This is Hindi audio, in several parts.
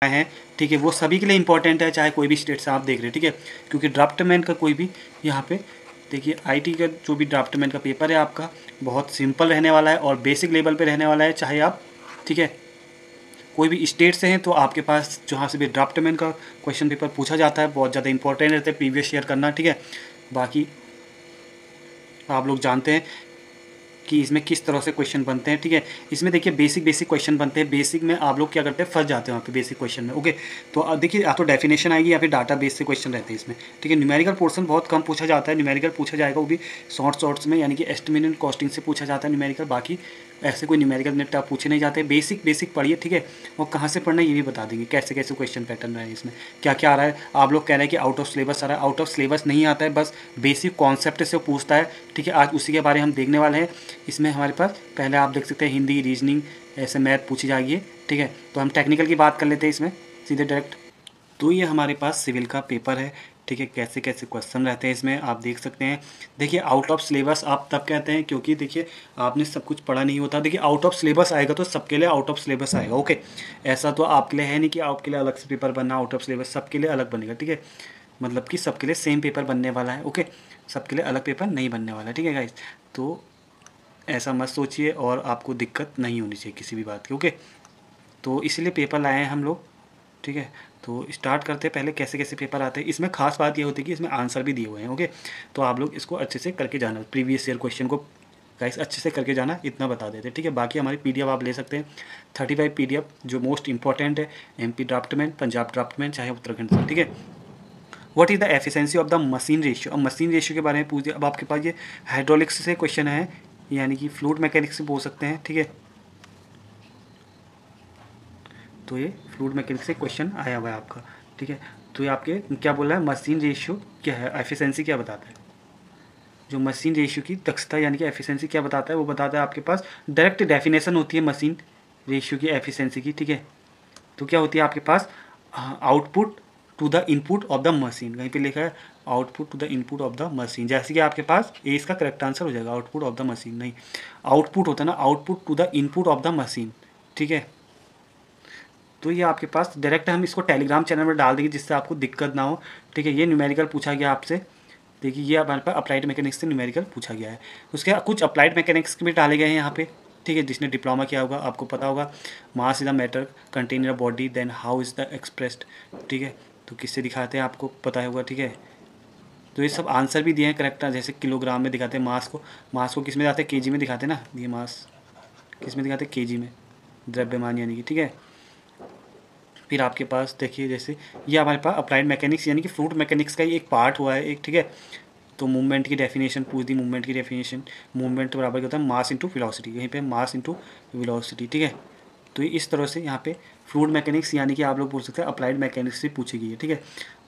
हैं, ठीक है, वो सभी के लिए इंपॉर्टेंट है, चाहे कोई भी स्टेट से आप देख रहे हैं, ठीक है, क्योंकि ड्राफ्टमैन का कोई भी यहाँ पे देखिए आईटी का जो भी ड्राफ्टमैन का पेपर है आपका बहुत सिंपल रहने वाला है और बेसिक लेवल पे रहने वाला है, चाहे आप, ठीक है, कोई भी स्टेट से हैं तो आपके पास जहाँ से भी ड्राफ्टमैन का क्वेश्चन पेपर पूछा जाता है बहुत ज़्यादा इंपॉर्टेंट रहता है प्रीवियस ईयर करना, ठीक है। बाकी आप लोग जानते हैं कि इसमें किस तरह से क्वेश्चन बनते हैं, ठीक है। इसमें देखिए बेसिक क्वेश्चन बनते हैं, बेसिक में आप लोग क्या करते हैं फंस जाते हैं वहाँ पे बेसिक क्वेश्चन में, ओके। तो अब देखिए या तो डेफिनेशन आएगी या फिर डाटा बेस से क्वेश्चन रहते हैं इसमें, ठीक है। न्यूमेरिकल पोर्शन बहुत कम पूछा जाता है, न्यूमेरिकल पूछा जाएगा वो भी शॉर्ट्स में, यानी कि एस्टिमेट एंड कॉस्टिंग से पूछा जाता है न्यूमेरिकल। बाकी ऐसे कोई न्यूमेरिकल नेट आप पूछे नहीं जाते, बेसिक पढ़िए, ठीक है। और कहाँ से पढ़ना है ये भी बता देंगे, कैसे कैसे क्वेश्चन पैटर्न रहा है, इसमें क्या क्या आ रहा है। आप लोग कह रहे हैं कि आउट ऑफ सिलेबस आ रहा है, आउट ऑफ सिलेबस नहीं आता है, बस बेसिक कॉन्सेप्ट से पूछता है, ठीक है। आज उसी के बारे में हम देखने वाले हैं। इसमें हमारे पास पहले आप देख सकते हैं हिंदी, रीजनिंग, ऐसे मैथ पूछी जाएगी, ठीक है। तो हम टेक्निकल की बात कर लेते हैं इसमें सीधे डायरेक्ट। तो ये हमारे पास सिविल का पेपर है, ठीक है। कैसे कैसे क्वेश्चन रहते हैं इसमें आप देख सकते हैं। देखिए आउट ऑफ सिलेबस आप तब कहते हैं क्योंकि देखिए आपने सब कुछ पढ़ा नहीं होता। देखिए आउट ऑफ सिलेबस आएगा तो सबके लिए आउट ऑफ सिलेबस आएगा, ओके। ऐसा तो आपके लिए है नहीं कि आपके लिए अलग से पेपर बनना, आउट ऑफ सिलेबस सबके लिए अलग बनेगा, ठीक है। मतलब कि सबके लिए सेम पेपर बनने वाला है, ओके। सबके लिए अलग पेपर नहीं बनने वाला है, ठीक है गाइस। तो ऐसा मत सोचिए और आपको दिक्कत नहीं होनी चाहिए किसी भी बात की, ओके। तो इसीलिए पेपर लाए हैं हम लोग, ठीक है। तो स्टार्ट करते हैं पहले कैसे कैसे पेपर आते हैं। इसमें खास बात ये होती है कि इसमें आंसर भी दिए हुए हैं, ओके। तो आप लोग इसको अच्छे से करके जाना, प्रीवियस ईयर क्वेश्चन को गाइस अच्छे से करके जाना, इतना बता देते हैं, ठीक है। बाकी हमारी पीडीएफ आप ले सकते हैं 35 पीडीएफ जो मोस्ट इंपॉर्टेंट है, एमपी ड्राफ्टमैन, पंजाब ड्राफ्टमैन, चाहे उत्तराखंड से, ठीक है। What is the efficiency of the machine ratio. अब मशीन रेशियो के बारे में पूछ दिया। अब आपके पास ये हाइड्रोलिक्स से क्वेश्चन है, यानी कि फ्लूइड मैकेनिक्स से बोल सकते हैं, ठीक है। तो ये फ्लूइड मैकेनिक्स से क्वेश्चन आया हुआ है आपका, ठीक है। तो ये आपके क्या बोल रहा है, मशीन रेशियो क्या है, एफिशिएंसी क्या बताता है। जो मशीन रेशियो की दक्षता यानी कि एफिशिएंसी क्या बताता है, वो बताता है आपके पास डायरेक्ट डेफिनेशन होती है मशीन रेशियो की एफिशिएंसी की, ठीक है। तो क्या होती है आपके पास output to the input of the machine, कहीं पे लिखा है output to the input of the machine, जैसे कि आपके पास ए इसका करेक्ट आंसर हो जाएगा, आउटपुट ऑफ द मशीन नहीं, आउटपुट होता है ना, output to the input of the machine, ठीक है। तो ये आपके पास डायरेक्ट हम इसको टेलीग्राम चैनल में डाल देंगे जिससे आपको दिक्कत ना हो, ठीक है। ये न्यूमेरिकल पूछा गया आपसे, देखिए ये हमारे पास अप्लाइड मैकेनिक्स से न्यूमेरिकल पूछा गया है। उसके कुछ अप्लाइड मैकेनिक्स भी डाले गए हैं यहाँ पे, ठीक है। जिसने डिप्लोमा किया होगा आपको पता होगा, mass is the matter content in a body then how is the expressed, ठीक है। तो किससे दिखाते हैं आपको पता होगा, ठीक है। तो ये सब आंसर भी दिए हैं करेक्ट, जैसे किलोग्राम में दिखाते हैं मास को किस में दिखाते हैं, केजी में दिखाते हैं ना, ये मास किस में दिखाते हैं, केजी में, द्रव्यमान यानी कि, ठीक है। फिर आपके पास देखिए जैसे ये हमारे पास अप्लाइड मैकेनिक्स यानी कि फ्लूइड मैकेनिक्स का ही एक पार्ट हुआ है एक, ठीक है। तो मूवमेंट की डेफिनेशन पूछ दी, मूवमेंट की डेफिनेशन, मूवमेंट बराबर क्या होता है, मास इंटू वेलोसिटी, यहीं पे मास इंटू वेलोसिटी, ठीक है। तो इस तरह से यहाँ पे फ्लूइड मैकेनिक्स यानी कि आप लोग बोल सकते हैं अप्लाइड मैकेनिक्स से पूछी गई है, ठीक है।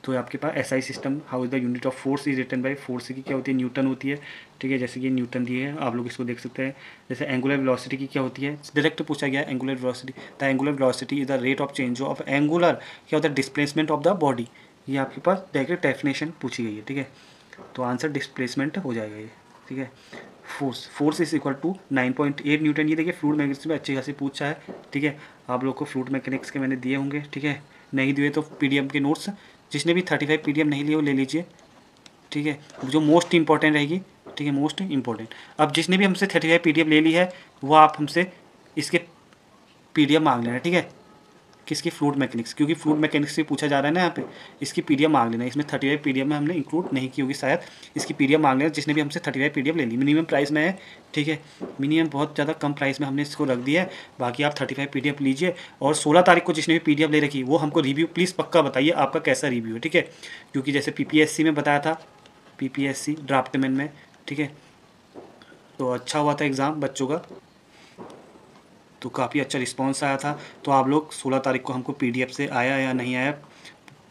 तो आपके पास SI system, how is the unit of force is written by, force की क्या होती है, न्यूटन होती है, ठीक है। जैसे कि न्यूटन दिए है आप लोग इसको देख सकते हैं। जैसे एंगुलर वेलोसिटी की क्या होती है, डायरेक्ट पूछा गया है angular velocity, the angular velocity is the rate of change of angular क्या होता है, डिस्प्लेसमेंट ऑफ द बॉडी। ये आपके पास डायरेक्ट डेफिनेशन पूछी गई है, ठीक है। तो आंसर डिस्प्लेसमेंट हो जाएगा ये, ठीक है। Force is equal to 9.8 newton. ये देखिए फ्लूइड मैकेनिक्स में अच्छी खासी पूछा है, ठीक है। आप लोग को फ्लूइड मैकेनिक्स के मैंने दिए होंगे, ठीक है। नहीं दिए तो पीडीएफ के नोट्स, जिसने भी 35 पीडीएफ नहीं लिए वो ले लीजिए, ठीक है। जो मोस्ट इंपॉर्टेंट रहेगी, ठीक है, मोस्ट इंपॉर्टेंट। अब जिसने भी हमसे 35 पीडीएफ ले ली है वो आप हमसे इसके पीडीएफ मांग लेना, ठीक है। किसकी, फ्लूइड मैकेनिक्स, क्योंकि फ्लूइड मैकेनिक्स से पूछा जा रहा है ना यहाँ पे, इसकी पीडीएफ मांग लेना। इसमें 35 पीडीएफ में हमने इंक्लूड नहीं की होगी शायद, इसकी पीडीएफ मांग लेना जिसने भी हमसे 35 पीडीएफ ले ली। मिनिमम प्राइस में है, ठीक है, मिनिमम बहुत ज़्यादा कम प्राइस में हमने इसको रख दिया है। बाकी आप 35 पीडीएफ लीजिए और 16 तारीख को जिसने भी पीडीएफ ले रखी वो हमको रिव्यू प्लीज़ पक्का बताइए आपका कैसा रिव्यू है, ठीक है। क्योंकि जैसे पीपीएससी में बताया था, पीपीएससी ड्राफ्टमैन में, ठीक है, तो अच्छा हुआ था एग्ज़ाम बच्चों का, तो काफ़ी अच्छा रिस्पांस आया था। तो आप लोग 16 तारीख को हमको पीडीएफ से आया या नहीं आया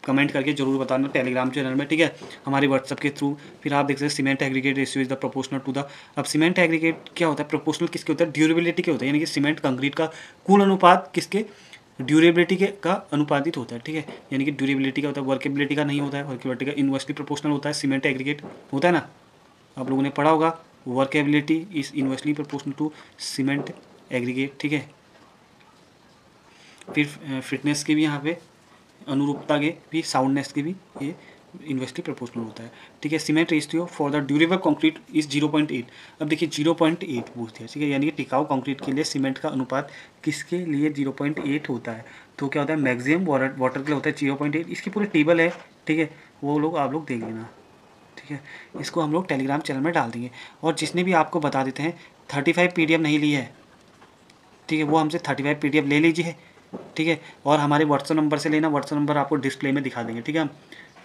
कमेंट करके जरूर बताना टेलीग्राम चैनल में, ठीक है, हमारे व्हाट्सअप के थ्रू। फिर आप देख सकते हैं cement aggregate ratio is the proportional to the, अब सीमेंट एग्रीगेट क्या होता है, प्रोपोर्शनल किसके होता है, ड्यूरेबिलिटी के होता है, यानी कि सीमेंट कंक्रीट का कुल अनुपात किसके, ड्यूरेबिलिटी के का अनुपातित होता है, ठीक है। यानी कि ड्यूरेबिलिटी का होता है, वर्केबिलिटी का नहीं होता है, वर्केबिलिटी का इनवर्सली प्रोपोर्शनल होता है, सीमेंट एग्रीगेट होता है ना, आप लोगों ने पढ़ा होगा, workability is inversely proportional to cement aggregate, ठीक है। फिर फिटनेस के भी यहाँ पे, अनुरूपता के भी, साउंडनेस के भी ये इन्वर्सली प्रोपोर्शनल होता है, ठीक है। Cement ratio for the durable concrete is 0.8। अब देखिए 0.8 पूछ दिया, ठीक है, यानी कि टिकाऊ कंक्रीट के लिए सीमेंट का अनुपात किसके लिए 0.8 होता है, तो क्या होता है मैक्सिमम वाटर के लिए होता है 0.8। इसकी पूरी टेबल है, ठीक है, वो लोग आप लोग देख लेना, ठीक है। इसको हम लोग टेलीग्राम चैनल में डाल देंगे। और जिसने भी आपको बता देते हैं 35 PDF नहीं ली है, ठीक है, वो हमसे 35 PDF ले लीजिए, ठीक है। और हमारे व्हाट्सअप नंबर से लेना, व्हाट्सअप नंबर आपको डिस्प्ले में दिखा देंगे, ठीक है। हम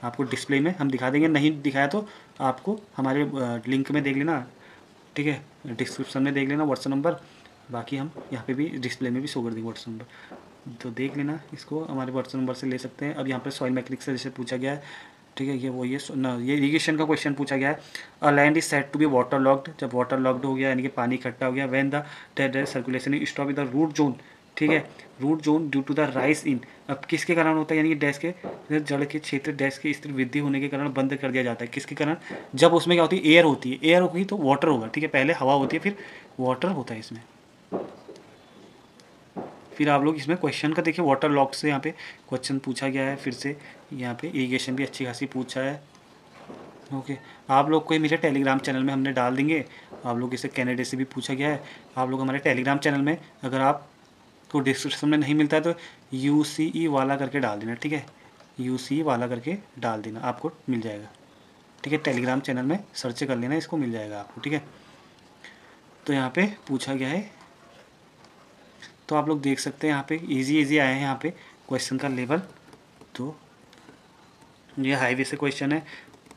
आपको डिस्प्ले में हम दिखा देंगे, नहीं दिखाया तो आपको हमारे लिंक में देख लेना, ठीक है, डिस्क्रिप्शन में देख लेना व्हाट्सअप नंबर। बाकी हम यहाँ पे भी डिस्प्ले में भी शो कर देंगे व्हाट्सअप नंबर, तो देख लेना, इसको हमारे व्हाट्सअप नंबर से ले सकते हैं। अब यहाँ पर सॉइल मैकेनिक्स से जैसे पूछा गया है, ठीक है, ये वो ये इरीगेशन का क्वेश्चन पूछा गया है। A land is said to be water logged, जब वाटर लॉक्ड हो गया यानी कि पानी इकट्ठा हो गया, when the circulation is stop with the root zone, ठीक है, root zone due to the rise in. अब किसके कारण होता है, यानी कि डैश के जड़ के क्षेत्र डैश के स्थिर वृद्धि होने के कारण बंद कर दिया जाता है, किसके कारण, जब उसमें क्या होती है एयर होती है, एयर होगी तो वाटर होगा, ठीक है, पहले हवा होती है फिर वाटर होता है इसमें। फिर आप लोग इसमें क्वेश्चन का देखिए, वाटर लॉक से यहाँ पे क्वेश्चन पूछा गया है, फिर से यहाँ पे इरिगेशन भी अच्छी खासी पूछा है, ओके। आप लोग को मेरे टेलीग्राम चैनल में हमने डाल देंगे, आप लोग इसे कैनेडा से भी पूछा गया है। आप लोग हमारे टेलीग्राम चैनल में, अगर आपको डिस्क्रिप्शन में नहीं मिलता है तो UCE वाला करके डाल देना, ठीक है, UCE वाला करके डाल देना, आपको मिल जाएगा, ठीक है। टेलीग्राम चैनल में सर्च कर लेना, इसको मिल जाएगा आपको, ठीक है। तो यहाँ पे पूछा गया है, तो आप लोग देख सकते हैं यहाँ पे इजी आए हैं यहाँ पे क्वेश्चन का लेवल। तो ये हाईवे से क्वेश्चन है,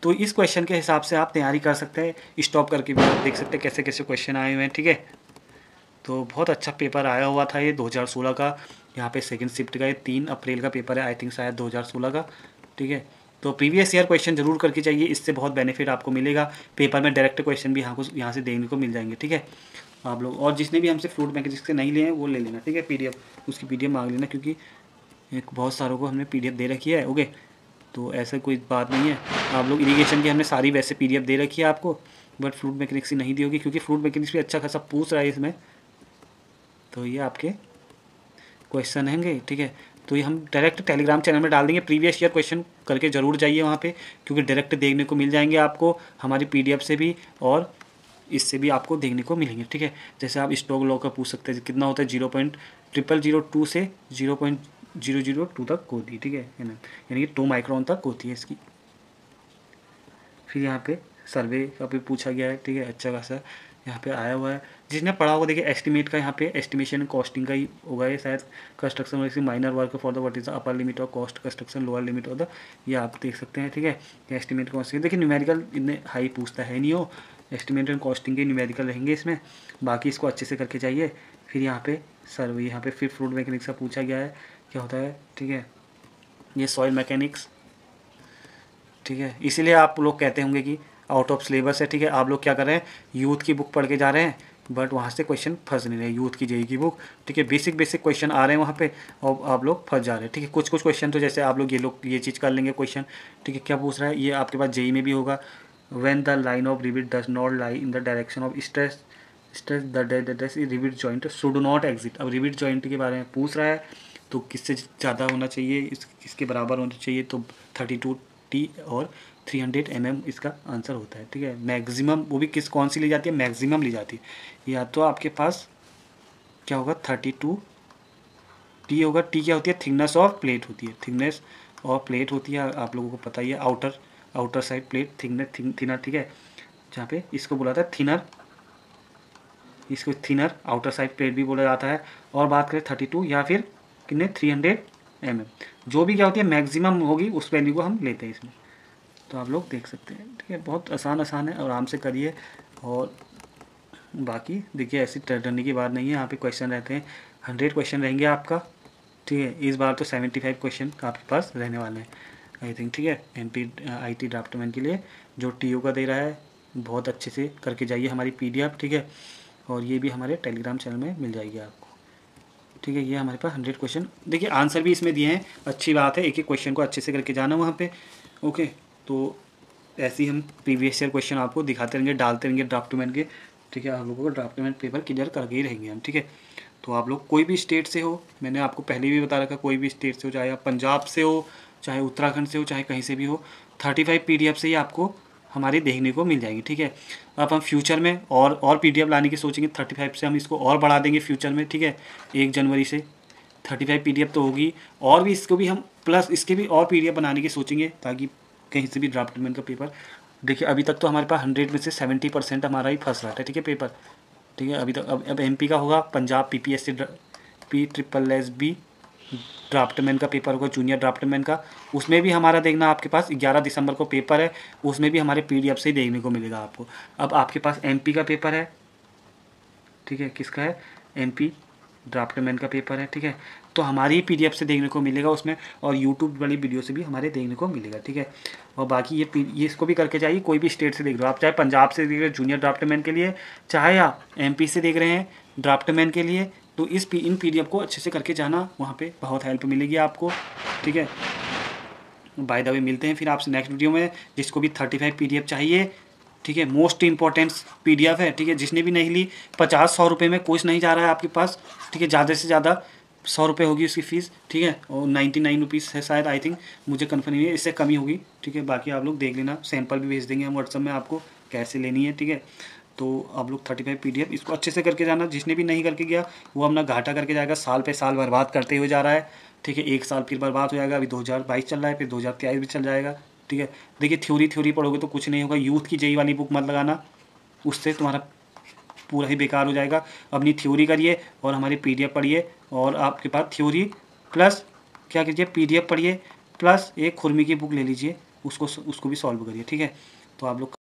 तो इस क्वेश्चन के हिसाब से आप तैयारी कर सकते हैं, स्टॉप करके भी आप देख सकते हैं कैसे कैसे क्वेश्चन आए हुए हैं, ठीक है। तो बहुत अच्छा पेपर आया हुआ था ये 2016 का, यहाँ पे सेकंड शिफ्ट का, ये 3 अप्रैल का पेपर है, आई थिंक शायद 2016 का, ठीक है। तो प्रीवियस ईयर क्वेश्चन जरूर करके चाहिए, इससे बहुत बेनिफिट आपको मिलेगा, पेपर में डायरेक्ट क्वेश्चन भी यहाँ से देखने को मिल जाएंगे, ठीक है। आप लोग और जिसने भी हमसे फ्लूइड मैकेनिक्स से नहीं लिए हैं वो ले लेना, ठीक है, PDF, उसकी PDF मांग लेना, क्योंकि एक बहुत सारों को हमने PDF दे रखी है, ओके। तो ऐसा कोई बात नहीं है, आप लोग इरिगेशन की हमने सारी वैसे PDF दे रखी है आपको, बट फ्लूइड मैकेनिक्स की नहीं दी होगी, क्योंकि फ्लूइड मैकेनिक्स भी अच्छा खासा पूछ रहा है इसमें। तो ये आपके क्वेश्चन हैंगे, ठीक है। तो ये हम डायरेक्ट टेलीग्राम चैनल में डाल देंगे, प्रीवियस ईयर क्वेश्चन करके ज़रूर जाइए वहाँ पे, क्योंकि डायरेक्ट देखने को मिल जाएंगे आपको हमारी PDF से भी, और इससे भी आपको देखने को मिलेंगे, ठीक है। जैसे आप स्टॉक लॉ का पूछ सकते हैं, कितना होता है 0.0002 से 0.002 तक होती है, ठीक है, यानी कि 2 माइक्रोन तक होती है इसकी। फिर यहाँ पे सर्वे का भी पूछा गया है, ठीक है, अच्छा खासा यहाँ पे आया हुआ है, जिसने पढ़ा होगा देखिए एस्टिमेट का, यहाँ पे एस्टिमेशन कॉस्टिंग का ही होगा ये शायद, construction work minor work for the what is the upper limit of cost construction, lower limit of the, ये आप देख सकते हैं, ठीक है। एस्टिमेट कॉस्टिंग देखिए न्यूमेरिकल इतने हाई पूछता है नहीं हो, एस्टिमेट एंड कॉस्टिंग के न्यूमेरिकल रहेंगे इसमें, बाकी इसको अच्छे से करके चाहिए। फिर यहाँ पे सर्वे, यहाँ पे फिर फ्लूइड मैकेनिक्स का पूछा गया है, क्या होता है, ठीक है, ये सॉइल मैकेनिक्स, ठीक है। इसीलिए आप लोग कहते होंगे कि आउट ऑफ सिलेबस है, ठीक है। आप लोग क्या कर रहे हैं, यूथ की बुक पढ़ के जा रहे हैं, बट वहाँ से क्वेश्चन फंस नहीं रहे, यूथ की JEE की बुक, ठीक है, बेसिक क्वेश्चन आ रहे हैं वहाँ पे, और आप लोग फंस जा रहे हैं, ठीक है। कुछ क्वेश्चन तो जैसे आप लोग ये चीज़ कर लेंगे क्वेश्चन, ठीक है। क्या पूछ रहा है, ये आपके पास JEE में भी होगा, when the line of rivet does not lie in the direction of stress the rivet joint should not exit. अब रिविट जॉइंट के बारे में पूछ रहा है, तो किससे ज़्यादा होना चाहिए, किसके बराबर होना चाहिए, तो 32T और 300 mm इसका आंसर होता है, ठीक है। मैक्सिमम वो भी कौन सी ली जाती है, मैक्सिमम ली जाती है, या तो आपके पास क्या होगा 32T होगा, T क्या होती है, थिकनेस ऑफ प्लेट होती है, थिकनेस और प्लेट होती है, आप लोगों को पता ही है, आउटर साइड प्लेट थिनर, ठीक है, जहाँ पे इसको बोला था थिनर, इसको थिनर आउटर साइड प्लेट भी बोला जाता है। और बात करें 32 या फिर कितने 300 mm, जो भी क्या होती है मैक्सिमम होगी उस वैल्यू को हम लेते हैं इसमें। तो आप लोग देख सकते हैं, ठीक है, बहुत आसान है, आराम से करिए। और बाकी देखिए ऐसी डरने की बात नहीं है, यहाँ पे क्वेश्चन रहते हैं 100 क्वेश्चन रहेंगे आपका, ठीक है। इस बार तो 75 क्वेश्चन आपके पास रहने वाले हैं आई थिंक, ठीक है। MP IT ड्राफ्टमैन के लिए जो TO का दे रहा है, बहुत अच्छे से करके जाइए हमारी PDF, ठीक है। और ये भी हमारे टेलीग्राम चैनल में मिल जाएगी आपको, ठीक है। ये हमारे पास 100 क्वेश्चन, देखिए आंसर भी इसमें दिए हैं, अच्छी बात है, एक एक क्वेश्चन को अच्छे से करके जाना वहाँ पे, ओके। तो ऐसे ही हम प्रीवियस ईयर क्वेश्चन आपको दिखाते रहेंगे, डालते रहेंगे ड्राफ्टमैन के, ठीक है। आप लोगों को ड्राफ्टमैन पेपर क्लियर करके ही रहेंगे हम, ठीक है। तो आप लोग कोई भी स्टेट से हो, मैंने आपको पहले भी बता रखा, कोई भी स्टेट से हो, चाहे आप पंजाब से हो, चाहे उत्तराखंड से हो, चाहे कहीं से भी हो, 35 PDF से ही आपको हमारे देखने को मिल जाएगी, ठीक है। अब हम फ्यूचर में और PDF लाने की सोचेंगे, 35 से हम इसको और बढ़ा देंगे फ्यूचर में, ठीक है। 1 जनवरी से 35 PDF तो होगी, और भी इसको भी हम प्लस इसके भी और PDF बनाने की सोचेंगे, ताकि कहीं से भी ड्राफ्टमैन का पेपर, देखिए अभी तक तो हमारे पास 100 में से 70% हमारा ही फंस रहा था, ठीक है, पेपर, ठीक है। अभी तक अब MP का होगा, पंजाब PPSC PSSB ड्राफ्टमैन का पेपर होगा, जूनियर ड्राफ्टमैन का, उसमें भी हमारा देखना आपके पास 11 दिसंबर को पेपर है, उसमें भी हमारे PDF से ही देखने को मिलेगा आपको। अब आपके पास MP का पेपर है, ठीक है, किसका है, MP ड्राफ्टमैन का पेपर है, ठीक है, तो हमारी PDF से देखने को मिलेगा उसमें, और YouTube वाली वीडियो से भी हमारे देखने को मिलेगा, ठीक है। और बाकी ये इसको भी करके जाइए, कोई भी स्टेट से देख रहे हो आप, चाहे पंजाब से देख रहे हो जूनियर ड्राफ्टमैन के लिए, चाहे आप MP से देख रहे हैं ड्राफ्टमैन के लिए, तो इन PDF को अच्छे से करके जाना, वहाँ पे बहुत हेल्प मिलेगी आपको, ठीक है। बाय द वे मिलते हैं फिर आपसे नेक्स्ट वीडियो में, जिसको भी 35 PDF चाहिए, ठीक है, मोस्ट इंपॉर्टेंट PDF है, ठीक है। जिसने भी नहीं ली, 50-100 रुपये में कुछ नहीं जा रहा है आपके पास, ठीक है, ज़्यादा से ज़्यादा 100 रुपये होगी उसकी फ़ीस, ठीक है, और 99 रुपीज़ है शायद, आई थिंक, मुझे कन्फर्म नहीं है, इससे कमी होगी, ठीक है। बाकी आप लोग देख लेना, सैंपल भी भेज देंगे हम व्हाट्सअप में आपको, कैसे लेनी है, ठीक है। तो आप लोग 35 PDF इसको अच्छे से करके जाना, जिसने भी नहीं करके गया वो अपना घाटा करके जाएगा, साल पे साल बर्बाद करते हुए जा रहा है, ठीक है। 1 साल फिर बर्बाद हो जाएगा, अभी 2022 चल रहा है, फिर 2023 भी चल जाएगा, ठीक है। देखिए थ्योरी पढ़ोगे तो कुछ नहीं होगा, यूथ की जेई वाली बुक मत लगाना, उससे तुम्हारा पूरा ही बेकार हो जाएगा। अपनी थ्योरी करिए और हमारी PDF पढ़िए, और आपके पास थ्योरी प्लस क्या कीजिए, PDF पढ़िए, प्लस एक खुरमी की बुक ले लीजिए, उसको भी सॉल्व करिए, ठीक है। तो आप लोग